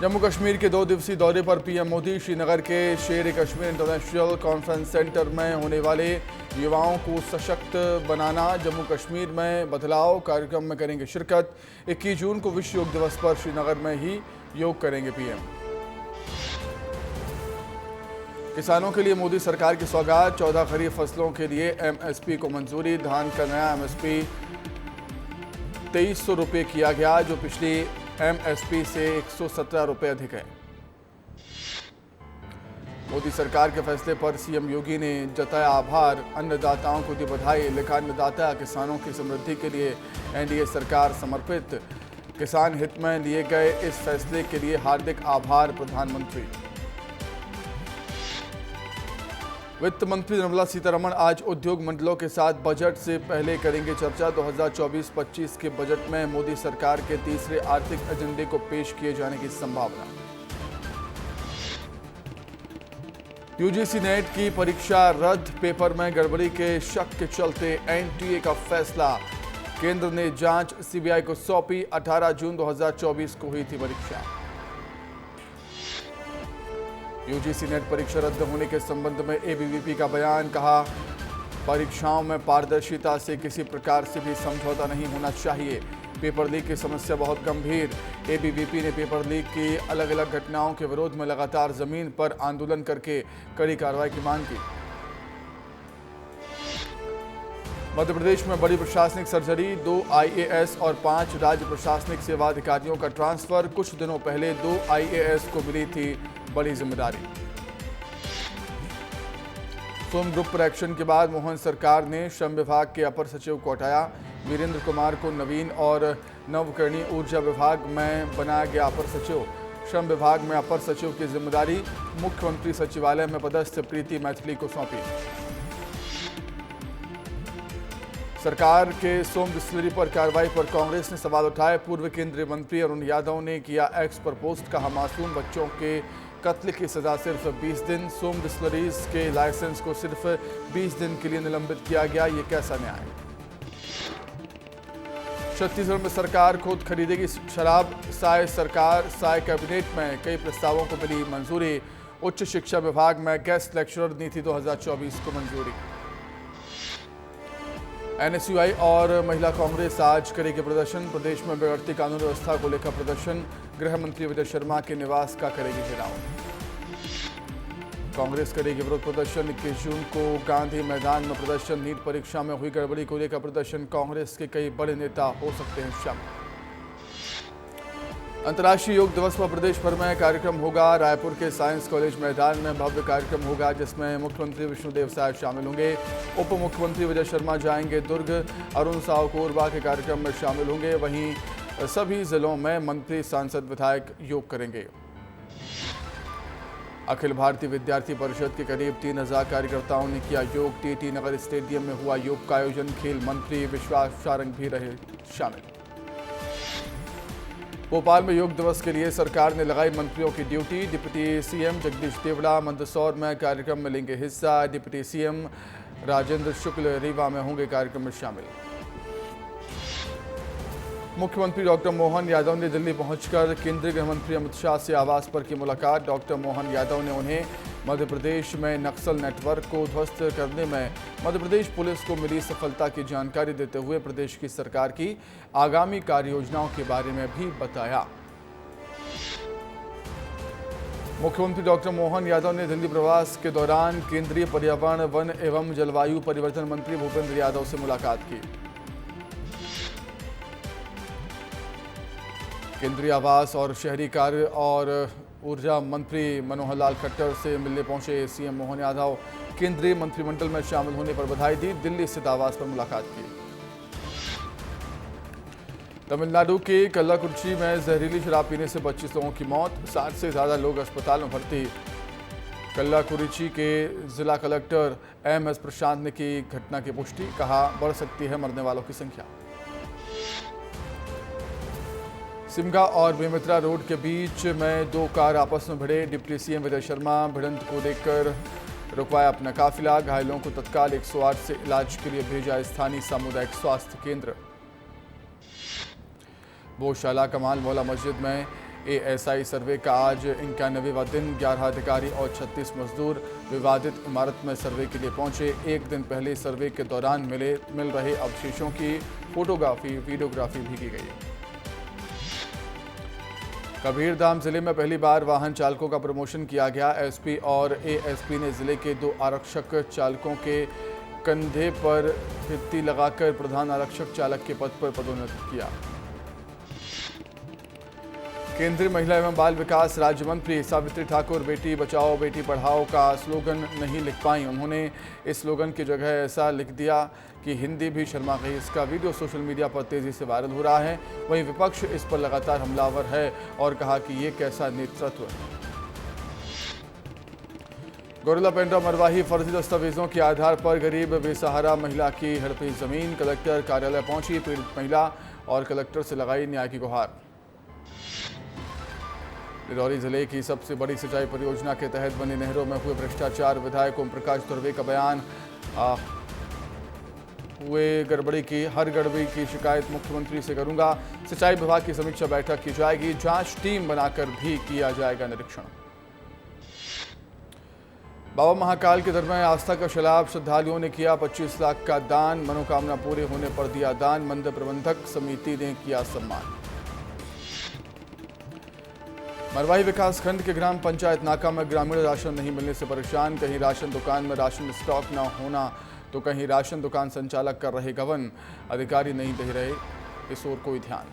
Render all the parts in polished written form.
जम्मू कश्मीर के 2 दिवसीय दौरे पर पीएम मोदी श्रीनगर के शेर कश्मीर इंटरनेशनल कॉन्फ्रेंस सेंटर में होने वाले युवाओं को सशक्त बनाना जम्मू कश्मीर में बदलाव कार्यक्रम में करेंगे शिरकत। 21 जून को विश्व योग दिवस पर श्रीनगर में ही योग करेंगे पीएम। किसानों के लिए मोदी सरकार की सौगात, 14 खरीफ फसलों के लिए एमएसपी को मंजूरी। धान का नया एमएसपी 2300 रुपये किया गया, जो पिछली एमएसपी से 117 रुपये अधिक है। मोदी सरकार के फैसले पर सीएम योगी ने जताया आभार, अन्नदाताओं को दी बधाई। लिखा, अन्नदाता किसानों की समृद्धि के लिए एनडीए सरकार समर्पित। किसान हित में लिए गए इस फैसले के लिए हार्दिक आभार प्रधानमंत्री। वित्त मंत्री निर्मला सीतारमण आज उद्योग मंडलों के साथ बजट से पहले करेंगे चर्चा। 2024-25 के बजट में मोदी सरकार के तीसरे आर्थिक एजेंडे को पेश किए जाने की संभावना। यूजीसी नेट की परीक्षा रद्द, पेपर में गड़बड़ी के शक के चलते एनटीए का फैसला। केंद्र ने जांच सीबीआई को सौंपी। 18 जून 2024 को हुई थी परीक्षा। यूजीसी नेट परीक्षा रद्द होने के संबंध में एबीवीपी का बयान। कहा, परीक्षाओं में पारदर्शिता से किसी प्रकार से भी समझौता नहीं होना चाहिए। पेपर लीक की समस्या बहुत गंभीर। एबीवीपी ने पेपर लीक की अलग अलग घटनाओं के विरोध में लगातार जमीन पर आंदोलन करके कड़ी कार्रवाई की मांग की। मध्य प्रदेश में बड़ी प्रशासनिक सर्जरी, 2 आईएएस और 5 राज्य प्रशासनिक सेवा अधिकारियों का ट्रांसफर। कुछ दिनों पहले 2 आईएएस को मिली थी बड़ी जिम्मेदारी। सोम ग्रुप पर एक्शन के बाद मोहन सरकार ने श्रम विभाग के अपर सचिव को हटाया। वीरेंद्र कुमार को नवीन और नवकरणीय ऊर्जा विभाग में बनाया गया अपर सचिव। श्रम विभाग में अपर सचिव की जिम्मेदारी मुख्यमंत्री सचिवालय में पदस्थ प्रीति मैथिली को सौंपी। सरकार के सोम डिस्टिलरी पर कार्रवाई पर कांग्रेस ने सवाल उठाए। पूर्व केंद्रीय मंत्री अरुण यादव ने किया एक्स पर पोस्ट। कहा, मासूम बच्चों के कत्ल की सजा सिर्फ 20 दिन। सोम डिस्टिलरीज के लाइसेंस को सिर्फ 20 दिन के लिए निलंबित किया गया, ये कैसा न्याय। छत्तीसगढ़ में सरकार खुद खरीदेगी शराब। साय कैबिनेट में कई प्रस्तावों को मिली मंजूरी। उच्च शिक्षा विभाग में गेस्ट लेक्चरर नीति 2024 को मंजूरी। एनएसयूआई और महिला कांग्रेस आज करेगी प्रदर्शन। प्रदेश में बिगड़ती कानून व्यवस्था को लेकर प्रदर्शन। गृह मंत्री विजय शर्मा के निवास का करेगी घेराव। कांग्रेस करेगी विरोध प्रदर्शन। 21 जून को गांधी मैदान में प्रदर्शन। नीट परीक्षा में हुई गड़बड़ी को लेकर प्रदर्शन। कांग्रेस के कई बड़े नेता हो सकते हैं शामिल। अंतर्राष्ट्रीय योग दिवस पर प्रदेश भर में कार्यक्रम होगा। रायपुर के साइंस कॉलेज मैदान में भव्य कार्यक्रम होगा, जिसमें मुख्यमंत्री विष्णुदेव साय शामिल होंगे। उप मुख्यमंत्री विजय शर्मा जाएंगे दुर्ग। अरुण साहू कोरबा के कार्यक्रम में शामिल होंगे। वहीं सभी जिलों में मंत्री, सांसद, विधायक योग करेंगे। अखिल भारतीय विद्यार्थी परिषद के करीब 3000 कार्यकर्ताओं ने किया योग। टीटी नगर स्टेडियम में हुआ योग का आयोजन। खेल मंत्री विश्वास सारंग भी रहे शामिल। भोपाल में योग दिवस के लिए सरकार ने लगाई मंत्रियों की duty. Deputy CM Jagdish Devda Mandsaur में कार्यक्रम में लेंगे हिस्सा। डिप्टी सीएम राजेंद्र शुक्ल रीवा में होंगे कार्यक्रम में शामिल। मुख्यमंत्री डॉक्टर मोहन यादव ने दिल्ली पहुंचकर केंद्रीय गृह मंत्री अमित शाह से आवास पर की मुलाकात। डॉक्टर मोहन यादव ने उन्हें मध्य प्रदेश में नक्सल नेटवर्क को ध्वस्त करने में मध्य प्रदेश पुलिस को मिली सफलता की जानकारी देते हुए प्रदेश की सरकार की आगामी कार्य योजनाओं के बारे में भी बताया। मुख्यमंत्री डॉक्टर मोहन यादव ने दिल्ली प्रवास के दौरान केंद्रीय पर्यावरण, वन एवं जलवायु परिवर्तन मंत्री भूपेंद्र यादव से मुलाकात की। केंद्रीय आवास और शहरी कार्य और ऊर्जा मंत्री मनोहर लाल खट्टर से मिलने पहुंचे सीएम मोहन यादव। केंद्रीय मंत्रिमंडल में शामिल होने पर बधाई दी। दिल्ली स्थित आवास पर मुलाकात की। तमिलनाडु के कल्लाकुरिची में जहरीली शराब पीने से 25 लोगों की मौत, 60 से ज़्यादा लोग अस्पताल में भर्ती। कल्लाकुरिची के जिला कलेक्टर एमएस प्रशांत ने की घटना की पुष्टि। कहा, बढ़ सकती है मरने वालों की संख्या। सिमगा और बेमित्रा रोड के बीच में 2 कार आपस में भिड़े। डिप्टी सीएम विजय शर्मा भिड़ंत को देखकर रुकवाया अपना काफिला। घायलों को तत्काल 108 से इलाज के लिए भेजा स्थानीय सामुदायिक स्वास्थ्य केंद्र। गौशाला कमाल मौला मस्जिद में एएसआई सर्वे का आज 91वां दिन। 11 अधिकारी और 36 मजदूर विवादित इमारत में सर्वे के लिए पहुंचे। एक दिन पहले सर्वे के दौरान मिल रहे अवशेषों की फोटोग्राफी वीडियोग्राफी भी की गई। कबीरधाम जिले में पहली बार वाहन चालकों का प्रमोशन किया गया। एसपी और एएसपी ने जिले के 2 आरक्षक चालकों के कंधे पर फित्ती लगाकर प्रधान आरक्षक चालक के पद पर पदोन्नत किया। केंद्रीय महिला एवं बाल विकास राज्य मंत्री सावित्री ठाकुर बेटी बचाओ बेटी पढ़ाओ का स्लोगन नहीं लिख पाई। उन्होंने इस स्लोगन की जगह ऐसा लिख दिया कि हिंदी भी शर्मा गई। इसका वीडियो सोशल मीडिया पर तेजी से वायरल हो रहा है। वहीं विपक्ष इस पर लगातार हमलावर है और कहा कि ये कैसा नेतृत्व है। गौरेला पेंड्रा मरवाही फर्जी दस्तावेजों के आधार पर गरीब बेसहारा महिला की हड़पी जमीन। कलेक्टर कार्यालय पहुंची पीड़ित महिला और कलेक्टर से लगाई न्याय की गुहार। डिंडौरी जिले की सबसे बड़ी सिंचाई परियोजना के तहत बनी नहरों में हुए भ्रष्टाचार। विधायक ओम प्रकाश धुर्वे का बयान। हुए गड़बड़ी की हर गड़बड़ी की शिकायत मुख्यमंत्री से करूंगा। सिंचाई विभाग की समीक्षा बैठक की जाएगी। जांच टीम बनाकर भी किया जाएगा निरीक्षण। बाबा महाकाल के दर में आस्था का सैलाब। श्रद्धालुओं ने किया 25 लाख का दान। मनोकामना पूरे होने पर दिया दान। मंदिर प्रबंधक समिति ने किया सम्मान। मरवाही विकासखंड के ग्राम पंचायत नाका में ग्रामीण राशन नहीं मिलने से परेशान। कहीं राशन दुकान में राशन स्टॉक न होना तो कहीं राशन दुकान संचालक कर रहे गबन। अधिकारी नहीं दे रहे इस ओर कोई ध्यान।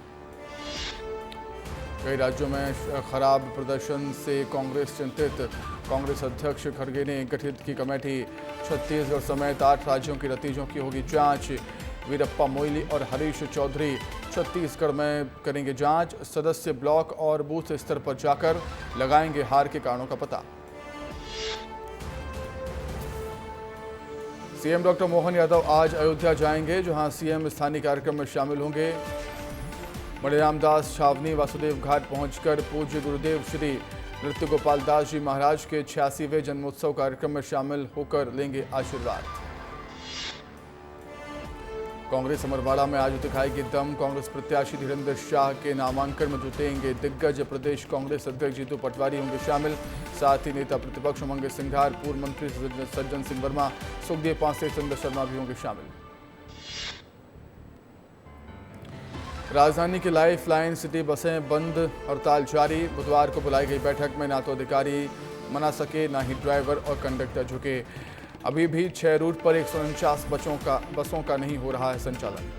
कई राज्यों में खराब प्रदर्शन से कांग्रेस चिंतित। कांग्रेस अध्यक्ष खड़गे ने गठित की कमेटी। छत्तीसगढ़ समेत 8 राज्यों के नतीजों की होगी जांच। वीरप्पा मोइली और हरीश चौधरी छत्तीसगढ़ में करेंगे जांच। सदस्य ब्लॉक और बूथ स्तर पर जाकर लगाएंगे हार के कारणों का पता। सीएम डॉक्टर मोहन यादव आज अयोध्या जाएंगे, जहां सीएम स्थानीय कार्यक्रम में शामिल होंगे। बड़े रामदास छावनी वासुदेव घाट पहुंचकर पूज्य गुरुदेव श्री नृत्य गोपाल दास जी महाराज के 86वें जन्मोत्सव कार्यक्रम में शामिल होकर लेंगे आशीर्वाद। कांग्रेस अमरवाड़ा में आज दिखाएगी दम। कांग्रेस प्रत्याशी धीरेन्द्र शाह के नामांकन में जुटेंगे दिग्गज। प्रदेश कांग्रेस अध्यक्ष जीतू पटवारी होंगे शामिल। साथ ही नेता प्रतिपक्ष उमंग सिंघार, पूर्व मंत्री सज्जन सिंह वर्मा, सुखदेव पांसे, चंद्र शर्मा भी होंगे शामिल। राजधानी की लाइफ लाइन सिटी बसें बंद, हड़ताल जारी। बुधवार को बुलाई गई बैठक में ना तो अधिकारी मना सके ना ही ड्राइवर और कंडक्टर झुके। अभी भी 6 रूट पर 149 बसों का नहीं हो रहा है संचालन।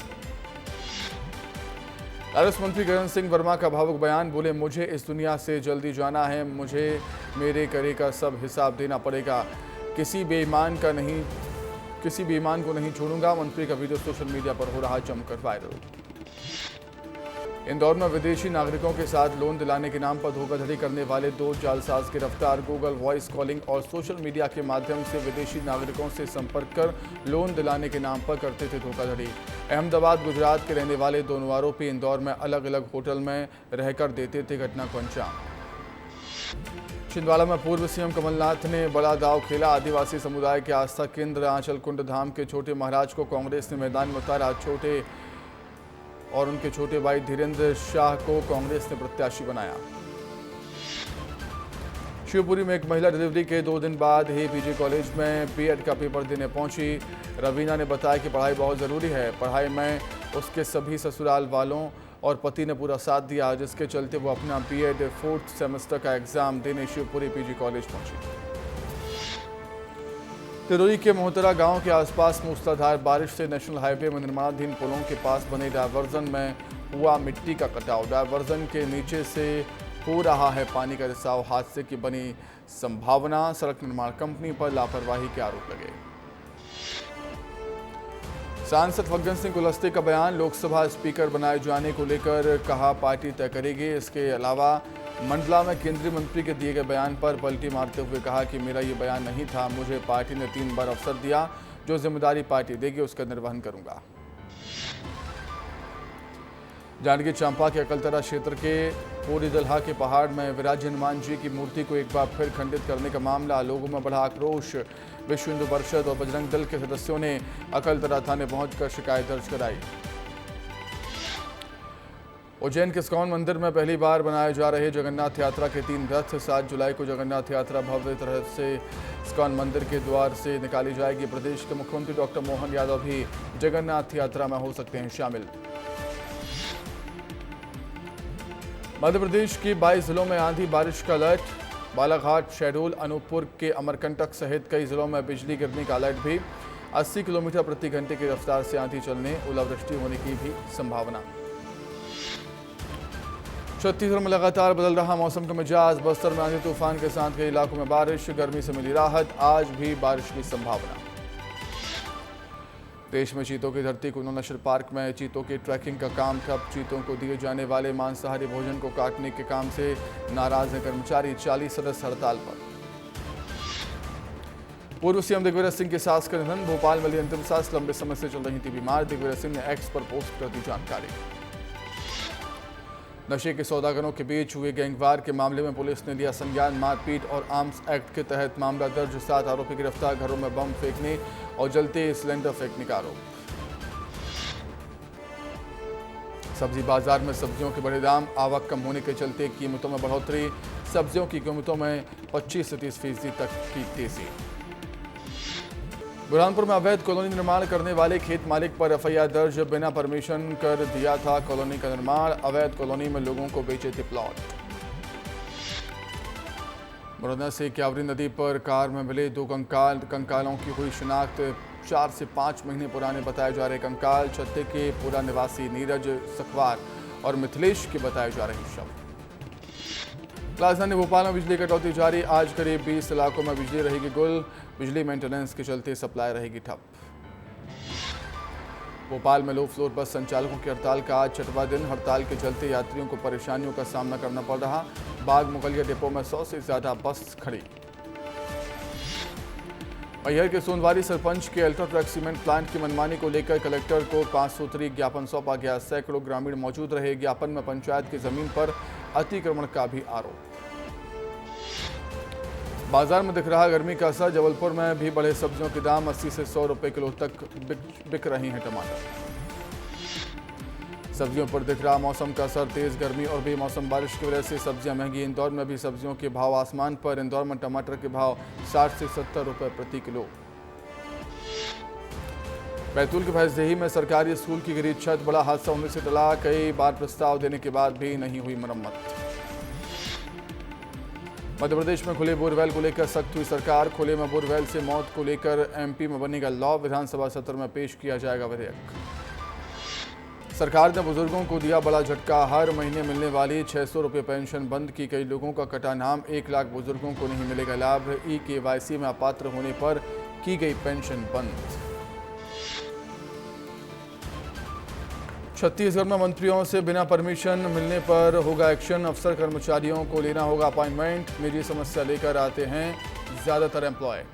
राजस्व मंत्री गगन सिंह वर्मा का भावुक बयान। बोले, मुझे इस दुनिया से जल्दी जाना है, मुझे मेरे करे का सब हिसाब देना पड़ेगा। किसी बेईमान को नहीं छोड़ूंगा। मंत्री का वीडियो सोशल मीडिया पर हो रहा जमकर वायरल। इंदौर में विदेशी नागरिकों के साथ लोन दिलाने के नाम पर धोखाधड़ी करने वाले 2 जालसाज गिरफ्तार। गूगल वॉइस कॉलिंग और सोशल मीडिया के माध्यम से विदेशी नागरिकों से संपर्क कर लोन दिलाने के नाम पर करते थे धोखाधड़ी। अहमदाबाद, गुजरात के रहने वाले दोनों आरोपी इंदौर में अलग अलग होटल में रहकर देते थे घटना को अंजाम। छिंदवाड़ा में पूर्व सीएम कमलनाथ ने बड़ा दांव खेला। आदिवासी समुदाय के आस्था केंद्र आंचलकुंड धाम के छोटे महाराज को कांग्रेस ने मैदान में उतारा। और उनके छोटे भाई धीरेन्द्र शाह को कांग्रेस ने प्रत्याशी बनाया। शिवपुरी में एक महिला डिलीवरी के 2 दिन बाद ही पीजी कॉलेज में बीएड का पेपर देने पहुंची। रवीना ने बताया कि पढ़ाई बहुत ज़रूरी है। पढ़ाई में उसके सभी ससुराल वालों और पति ने पूरा साथ दिया, जिसके चलते वो अपना बीएड 4th सेमेस्टर का एग्जाम देने शिवपुरी पीजी कॉलेज पहुंची। तिरोई के मोहतरा गांव के आसपास मूसलाधार बारिश से नेशनल हाईवे में निर्माणाधीन पुलों के पास बने डायवर्जन में हुआ मिट्टी का कटाव। डायवर्जन के नीचे से हो रहा है पानी का रिसाव। हादसे की बनी संभावना। सड़क निर्माण कंपनी पर लापरवाही के आरोप लगे। सांसद फग्गन सिंह कुलस्ते का बयान। लोकसभा स्पीकर बनाए जाने को लेकर कहा पार्टी तय करेगी। इसके अलावा मंडला में केंद्रीय मंत्री के दिए गए बयान पर पलटी मारते हुए कहा कि मेरा ये बयान नहीं था, मुझे पार्टी ने 3 बार अवसर दिया, जो जिम्मेदारी पार्टी देगी उसका निर्वहन करूंगा। जांजगीर चांपा के अकलतरा क्षेत्र के पोरीदल्हा के पहाड़ में विराज हनुमान जी की मूर्ति को एक बार फिर खंडित करने का मामला। लोगों में बढ़ा आक्रोश। विश्व हिंदू परिषद और बजरंग दल के सदस्यों ने अकलतरा थाने पहुंचकर शिकायत दर्ज कराई। उज्जैन के इस्कॉन मंदिर में पहली बार बनाए जा रहे जगन्नाथ यात्रा के 3 रथ 7 जुलाई को जगन्नाथ यात्रा भव्य तरह से इस्कॉन मंदिर के द्वार से निकाली जाएगी। प्रदेश के मुख्यमंत्री डॉक्टर मोहन यादव भी जगन्नाथ यात्रा में हो सकते हैं शामिल। मध्य प्रदेश की 22 जिलों में आंधी बारिश का अलर्ट। बालाघाट, शहडोल, अनूपपुर के अमरकंटक सहित कई जिलों में बिजली गिरने का अलर्ट भी। 80 किलोमीटर प्रति घंटे की रफ्तार से आंधी चलने, ओलावृष्टि होने की भी संभावना। छत्तीसगढ़ में लगातार बदल रहा मौसम का मिजाज। बस्तर में आंधी तूफान के साथ कई इलाकों में बारिश, गर्मी से मिली राहत। आज भी बारिश की संभावना। देश में चीतों की धरती कुल्लू नेशनल पार्क में चीतों की ट्रैकिंग का काम ठप। चीतों को दिए जाने वाले मांसाहारी भोजन को काटने के काम से नाराज हैं कर्मचारी। 40 सदस्य हड़ताल पर। पूर्व सीएम दिग्विजय सिंह की सास का निधन। भोपाल में ली अंतिम सांस। लंबे समय से चल रही थी बीमार। दिग्विजय सिंह ने एक्स पर पोस्ट कर दी जानकारी। नशे के सौदागरों के बीच हुए गैंगवार के मामले में पुलिस ने लिया संज्ञान। मारपीट और आर्म्स एक्ट के तहत मामला दर्ज। 7 आरोपी गिरफ्तार। घरों में बम फेंकने और जलते सिलेंडर फेंकने का आरोप। सब्जी बाजार में सब्जियों के बड़े दाम। आवक कम होने के चलते कीमतों में बढ़ोतरी। सब्जियों की कीमतों में 25 से 30% तक की तेजी। बुरहानपुर में अवैध कॉलोनी निर्माण करने वाले खेत मालिक पर एफआईआर दर्ज। बिना परमिशन कर दिया था कॉलोनी का निर्माण। अवैध कॉलोनी में लोगों को बेचे थे प्लॉट। मुरैना से क्यावरी नदी पर कार में मिले 2 कंकालों की हुई शिनाख्त। 4 से 5 महीने पुराने बताए जा रहे कंकाल। छत्ते के पूरा निवासी नीरज सखवार और मिथिलेश के बताए जा रहे शव। राजधानी भोपाल में बिजली कटौती जारी। आज करीब 20 इलाकों में बिजली रहेगी गुल। बिजली मेंटेनेंस के चलते सप्लाई रहेगी ठप। भोपाल में लो फ्लोर बस संचालकों की हड़ताल का आज 6वां दिन। हड़ताल के चलते यात्रियों को परेशानियों का सामना करना पड़ रहा। बाग मुगलिया डिपो में 100 से ज्यादा बस खड़ी। मैहर के सोनवारी सरपंच के अल्ट्राट्रैक सीमेंट प्लांट की मनमानी को लेकर कलेक्टर को 5 सूत्री ज्ञापन सौंपा गया। सैकड़ों ग्रामीण मौजूद रहे। ज्ञापन में पंचायत की जमीन पर अतिक्रमण का भी आरोप। बाजार में दिख रहा गर्मी का असर। जबलपुर में भी बढ़े सब्जियों के दाम। 80 से 100 रुपए किलो तक बिक रहे हैं टमाटर। सब्जियों पर दिख रहा मौसम का असर। तेज गर्मी और बेमौसम बारिश की वजह से सब्जियां महंगी। इंदौर में भी सब्जियों के भाव आसमान पर। इंदौर में टमाटर के भाव 60 से 70 रुपए प्रति किलो। बैतूल के भैंसदेही में सरकारी स्कूल की गिरी छत। बड़ा हादसा होने से टला। कई बार प्रस्ताव देने के बाद भी नहीं हुई मरम्मत। मध्य प्रदेश में खुले बोरवेल को लेकर सख्त हुई सरकार। खुले में बोरवेल से मौत को लेकर एमपी में बनेगा लॉ। विधानसभा सत्र में पेश किया जाएगा विधेयक। सरकार ने बुजुर्गों को दिया बड़ा झटका। हर महीने मिलने वाली 600 रुपये पेंशन बंद की। कई लोगों का कटा नाम। 1 लाख बुजुर्गों को नहीं मिलेगा लाभ। ई-केवाईसी में अपात्र होने पर की गई पेंशन बंद। छत्तीसगढ़ में मंत्रियों से बिना परमिशन मिलने पर होगा एक्शन। अफसर कर्मचारियों को लेना होगा अपॉइंटमेंट। निजी समस्या लेकर आते हैं ज्यादातर एम्प्लॉय।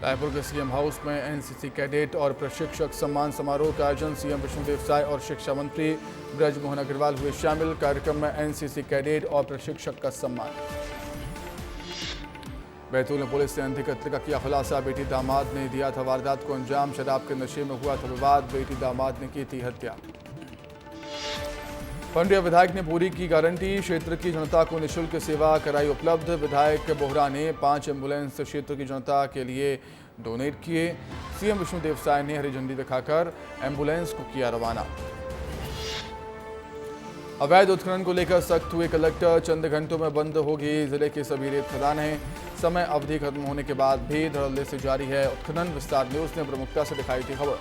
रायपुर के सीएम हाउस में एनसीसी कैडेट और प्रशिक्षक सम्मान समारोह का आयोजन। सीएम विष्णुदेव साय और शिक्षा मंत्री ब्रजमोहन अग्रवाल हुए शामिल। कार्यक्रम में एनसीसी कैडेट और प्रशिक्षक का सम्मान। बैतूल में पुलिस ने अंधी कत्ल का किया खुलासा। बेटी दामाद ने दिया था वारदात को अंजाम। शराब के नशे में हुआ था विवाद। बेटी दामाद ने की थी हत्या। पंड्या विधायक ने पूरी की गारंटी। क्षेत्र की जनता को निःशुल्क सेवा कराई उपलब्ध। विधायक बोहरा ने 5 एम्बुलेंस क्षेत्र की जनता के लिए डोनेट किए। सीएम विष्णुदेव साय ने हरी झंडी दिखाकर एम्बुलेंस को किया रवाना। अवैध उत्खनन को लेकर सख्त हुए कलेक्टर। चंद घंटों में बंद होगी जिले के सभी रेत खदानें। समय अवधि खत्म होने के बाद भी धड़ल्ले से जारी है उत्खनन। विस्तार न्यूज ने प्रमुखता से दिखाई थी खबर।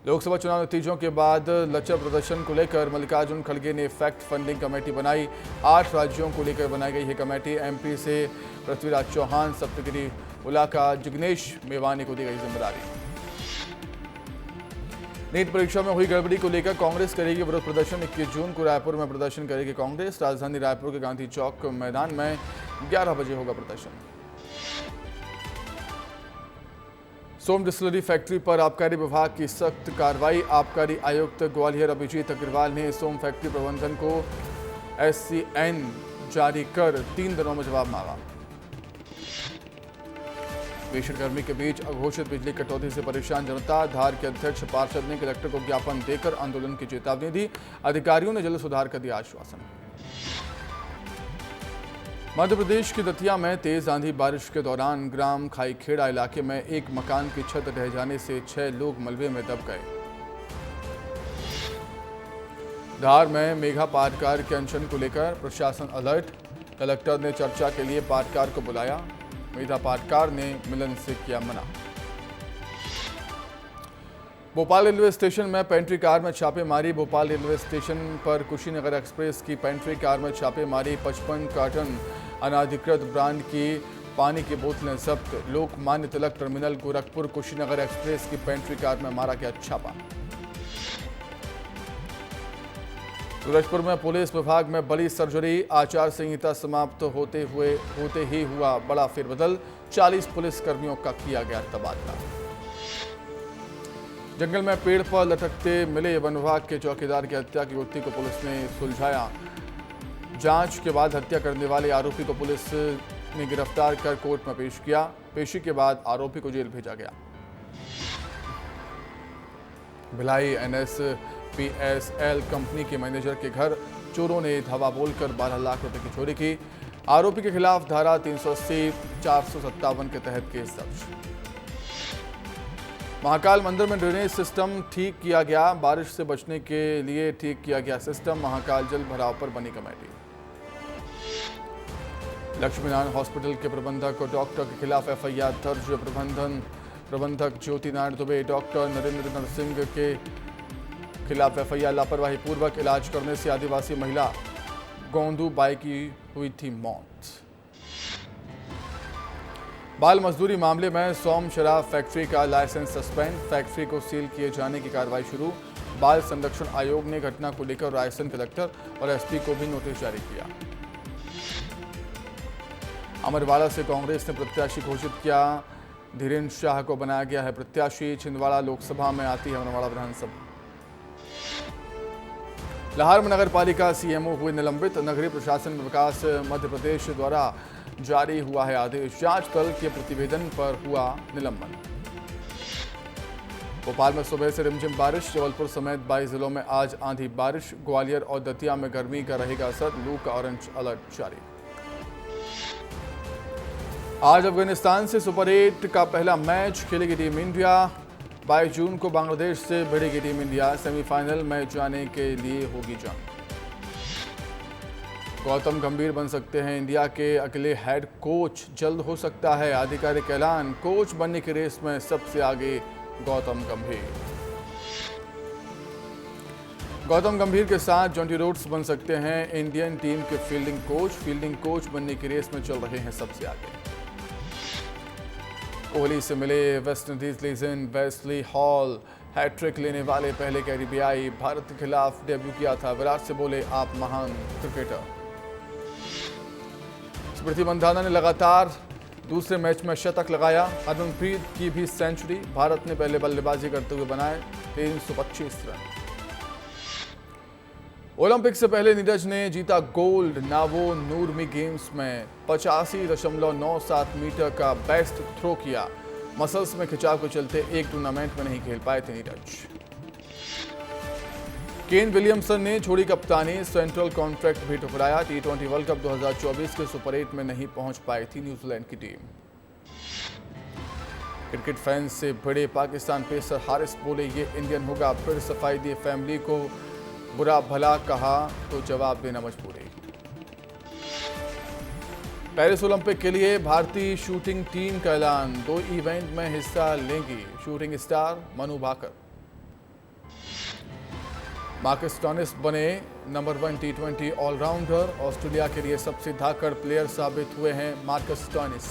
लोकसभा चुनाव नतीजों के बाद लचर प्रदर्शन को लेकर मल्लिकार्जुन खड़गे ने फैक्ट फंडिंग कमेटी बनाई। 8 राज्यों को लेकर बनाई गई यह कमेटी। एमपी से पृथ्वीराज चौहान, सप्तगिरी उलाका, जिग्नेश मेवानी को दी गई जिम्मेदारी। नीट परीक्षा में हुई गड़बड़ी को लेकर कांग्रेस करेगी विरोध प्रदर्शन। 21 जून को रायपुर में प्रदर्शन करेगी कांग्रेस। राजधानी रायपुर के गांधी चौक मैदान में 11 बजे होगा प्रदर्शन। सोम डिस्टिलरी फैक्ट्री पर आबकारी विभाग की सख्त कार्रवाई। आबकारी आयुक्त ग्वालियर अभिजीत अग्रवाल ने सोम फैक्ट्री प्रबंधन को SCN जारी कर 3 दिनों में जवाब मांगा। भीषण गर्मी के बीच अघोषित बिजली कटौती से परेशान जनता। धार के अध्यक्ष पार्षद ने कलेक्टर को ज्ञापन देकर आंदोलन की चेतावनी दी। अधिकारियों ने जल्द सुधार का दिया आश्वासन। मध्य प्रदेश की दतिया में तेज आंधी बारिश के दौरान ग्राम खाईखेड़ा इलाके में एक मकान की छत ढह जाने से 6 लोग मलबे में दब गए। धार में मेघा पाटकार के अनशन को लेकर प्रशासन अलर्ट। कलेक्टर ने चर्चा के लिए पाटकार को बुलाया। मेघा पाटकार ने मिलन से किया मना। भोपाल रेलवे स्टेशन में पेंट्री कार में छापेमारी। भोपाल रेलवे स्टेशन पर कुशीनगर एक्सप्रेस की पेंट्री कार में छापेमारी। 55 कार्टन अनाधिकृत ब्रांड की पानी की बोतलें जब्त। लोकमान्य तिलक टर्मिनल गोरखपुर कुशीनगर एक्सप्रेस की पेंट्री कार में मारा गया छापा। सूरजपुर में पुलिस विभाग में बड़ी सर्जरी। आचार संहिता समाप्त होते ही हुआ बड़ा फेरबदल। 40 पुलिस कर्मियों का किया गया तबादला। जंगल में पेड़ पर लटकते मिले वन विभाग के चौकीदार की हत्या की गुत्थी को पुलिस ने सुलझाया। जांच के बाद हत्या करने वाले आरोपी को पुलिस ने गिरफ्तार कर कोर्ट में पेश किया। पेशी के बाद आरोपी को जेल भेजा गया। भिलाई NSPSL कंपनी के मैनेजर के घर चोरों ने धावा बोलकर 12 लाख रुपए की चोरी की। आरोपी के खिलाफ धारा 380, 457 के तहत केस दर्ज। महाकाल मंदिर में ड्रेनेज सिस्टम ठीक किया गया। बारिश से बचने के लिए ठीक किया गया सिस्टम। महाकाल जल भराव पर बनी कमेटी। लक्ष्मीनारायण हॉस्पिटल के प्रबंधक को डॉक्टर के खिलाफ FIR दर्ज। प्रबंधक ज्योति नारायण दुबे, डॉक्टर नरेंद्र नरसिंह के खिलाफ FIR। लापरवाही पूर्वक इलाज करने से आदिवासी महिला गोंदू बाई की हुई थी मौत। बाल मजदूरी मामले में सोम शराब फैक्ट्री का लाइसेंस सस्पेंड। फैक्ट्री को सील किए जाने की कार्रवाई शुरू। बाल संरक्षण आयोग ने घटना को लेकर रायसेन कलेक्टर और SP को भी नोटिस जारी किया। अमरवाड़ा से कांग्रेस ने प्रत्याशी घोषित किया। धीरेन्द्र शाह को बनाया गया है प्रत्याशी। छिंदवाड़ा लोकसभा में आती है अमरवाड़ा विधानसभा। लाहौर में नगर पालिका CMO हुए निलंबित। नगरीय प्रशासन विकास मध्य प्रदेश द्वारा जारी हुआ है आदेश। जांच दल के प्रतिवेदन पर हुआ निलंबन। भोपाल में सुबह से रिमझिम बारिश। जबलपुर समेत 22 जिलों में आज आंधी बारिश। ग्वालियर और दतिया में गर्मी का रहेगा असर। लू का ऑरेंज अलर्ट जारी। आज अफगानिस्तान से सुपर 8 का पहला मैच खेलेगी टीम इंडिया। 22 जून को बांग्लादेश से भिड़ेगी टीम इंडिया। सेमीफाइनल में जाने के लिए होगी जंग। गौतम गंभीर बन सकते हैं इंडिया के अगले हेड कोच। जल्द हो सकता है आधिकारिक ऐलान। कोच बनने की रेस में सबसे आगे गौतम गंभीर। गौतम गंभीर के साथ जॉन्टी रोड्स बन सकते हैं इंडियन टीम के फील्डिंग कोच। फील्डिंग कोच बनने की रेस में चल रहे हैं सबसे आगे। कोहली से मिले West Indies legend Wesley Hall. Hat trick लेने वाले पहले कैरिबियाई। भारत के खिलाफ डेब्यू किया था। विराट से बोले आप महान क्रिकेटर। स्मृति मंधाना ने लगातार दूसरे मैच में शतक लगाया। हरमनप्रीत की भी सेंचुरी। भारत ने पहले बल्लेबाजी करते हुए बनाए 325 रन। ओलंपिक से पहले नीरज ने जीता गोल्ड नावो नूरमी गेम्स में। 85.97 मीटर का बेस्ट थ्रो किया। मसल्स में खिंचाव के चलते एक टूर्नामेंट में नहीं खेल पाए थे नीरज। केन विलियमसन ने छोड़ी कप्तानी। सेंट्रल कॉन्ट्रैक्ट भी ठुकराया। T20 वर्ल्ड कप 2024 के सुपर 8 में नहीं पहुंच पाई थी न्यूजीलैंड की टीम। क्रिकेट फैंस से भिड़े पाकिस्तान पेसर हारिस बोले ये इंडियन होगा। फिर सफाई दी फैमिली को। बुरा भला कहा तो जवाब देना मजबूरी। पेरिस ओलंपिक के लिए भारतीय शूटिंग टीम का ऐलान। 2 इवेंट में हिस्सा लेंगी shooting star Manu Bhaker. Marcus Stoinis बने नंबर 1 T20 ऑलराउंडर। ऑस्ट्रेलिया के लिए सबसे धाकड़ प्लेयर साबित हुए हैं मार्कस स्टोइनिस।